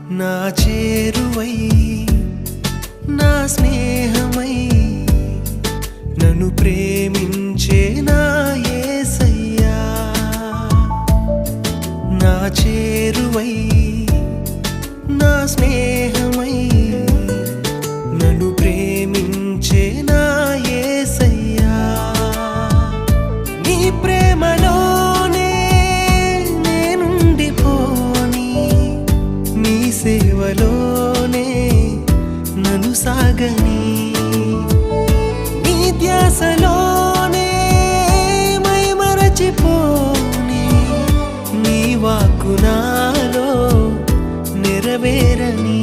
నా చేరువై నా స్నేహమై నన్ను ప్రేమించే నా యేసయ్యా నా చేరువై నా స్నేహమై నన్ను ప్రేమించే నా యేసయ్యా నీ ప్రేమలోనే నేనుండిపోని నీ సేవలోనే నన్ను సాగని నీ ధ్యాసలోనే మైమరచిపోని నీ వాక్కు నాలో నెరవేరని